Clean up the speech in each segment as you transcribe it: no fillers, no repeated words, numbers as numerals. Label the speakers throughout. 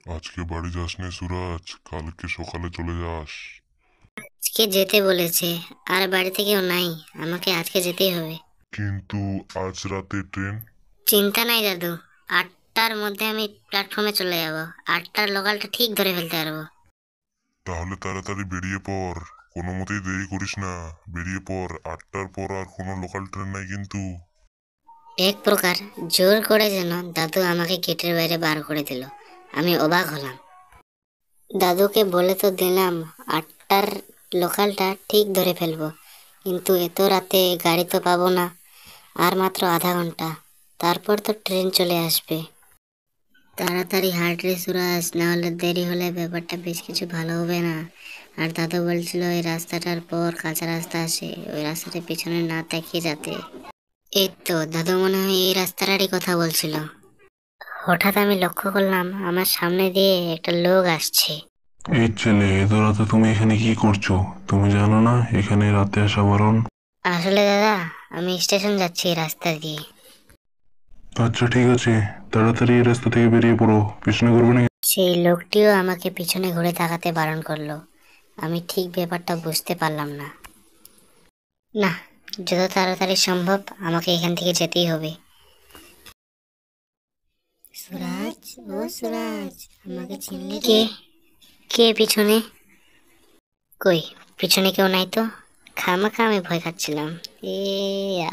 Speaker 1: আজকে বাড়ি যাসনি সুরাজ, কালকে সকালে চলে যাস।
Speaker 2: আজকে যেতে বলেছে, আর বাড়িতে কেউ নাই। আমাকে আজকে যেতেই হবে।
Speaker 1: কিন্তু আজ রাতে ট্রেন।
Speaker 2: চিন্তা নাই দাদু, 8টার মধ্যে আমি প্ল্যাটফর্মে চলে যাব। 8টার লোকালটা ঠিক ধরে ফেলতে পারবো।
Speaker 1: তাহলে তাড়াতাড়ি বেরিয়ে পড়, কোনো মতেই দেরি করিস না। বেরিয়ে পড়, 8টার পর আর কোনো লোকাল ট্রেন নাই কিন্তু।
Speaker 2: এক প্রকার জোর করে যেন দাদু আমাকে গেটের বাইরে বার করে দিল। আমি অবাক হলাম। দাদুকে বলে তো দিলাম 8টার লোকালটা ঠিক ধরে ফেলবো, কিন্তু এত রাতে গাড়ি তো পাবো না। আর মাত্র আধা ঘন্টা, তারপর তো ট্রেন চলে আসবে। তাড়াতাড়ি হাঁট রে সুরাজ, না হলে দেরি হলে ব্যাপারটা বেশ কিছু ভালো হবে না। আর দাদু বলছিল এই রাস্তাটার পর কাঁচা রাস্তা আসে, ওই রাস্তাটা পিছনে না তাকিয়ে যেতে। এই তো দাদু মনে হয় এই রাস্তাটারই কথা বলছিল। হঠাৎ আমি লক্ষ্য করলাম আমার সামনে দিয়ে একটা লোক আসছে।
Speaker 3: এই ছেলে, এত রাতে তুমি এখানে কি করছো? তুমি জানো না এখানে রাতে আসা বারণ?
Speaker 2: আসলে দাদা, আমি স্টেশন যাচ্ছি এই রাস্তা দিয়ে।
Speaker 3: আচ্ছা ঠিক আছে, তাড়াতাড়ি এই রাস্তা থেকে বেরিয়ে পড়ো, পিছনে করবে না।
Speaker 2: সেই লোকটিও আমাকে পিছনে ঘুরে তাকাতে বারণ করলো। আমি ঠিক ব্যাপারটা বুঝতে পারলাম না। না, যত তাড়াতাড়ি সম্ভব আমাকে এখান থেকে যেতেই হবে। সুরাজ, ও সুরাজ, আমাকে চিনলি রে? কে? কে পিছনে? কই, পিছনে কেউ নাই তো। খামাখা আমি ভয় খাচ্ছিলাম। এ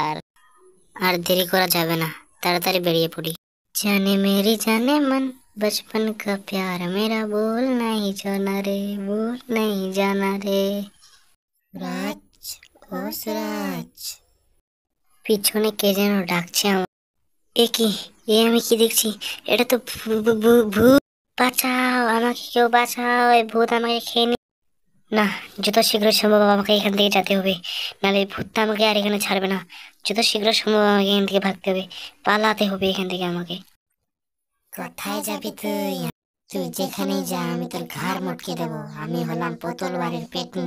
Speaker 2: আর আর দেরি করা যাবে না, তাড়াতাড়ি বেরিয়ে পড়ি। जाने मेरी जाने मन, बचपन का प्यार मेरा बोल नहीं जाना रे, बोल नहीं जाना रे। সুরাজ, ও সুরাজ। পিছনে কে যেন ডাকছে আমার। এ কি? এ আমি কি দেখছি? এটা তো ভূত। বাঁচাও, আমাকে কেউ বাঁচাও, এই ভূত আমাকে খেয়ে নি। না, যত শীঘ্র সম্ভব আমাকে এখান থেকে যেতে হবে, নাহলে এই ভূতটা আমাকে আর এখানে ছাড়বে না। যত শীঘ্র সম্ভব আমাকে এখান থেকে ভাগতে হবে, পালাতে হবে এখান থেকে আমাকে। কোথায় যাবি তুই? তুই যেখানেই যা, আমি তোর ঘাড় মটকে দেবো। আমি হলাম পোতল বাড়ির পেতনি।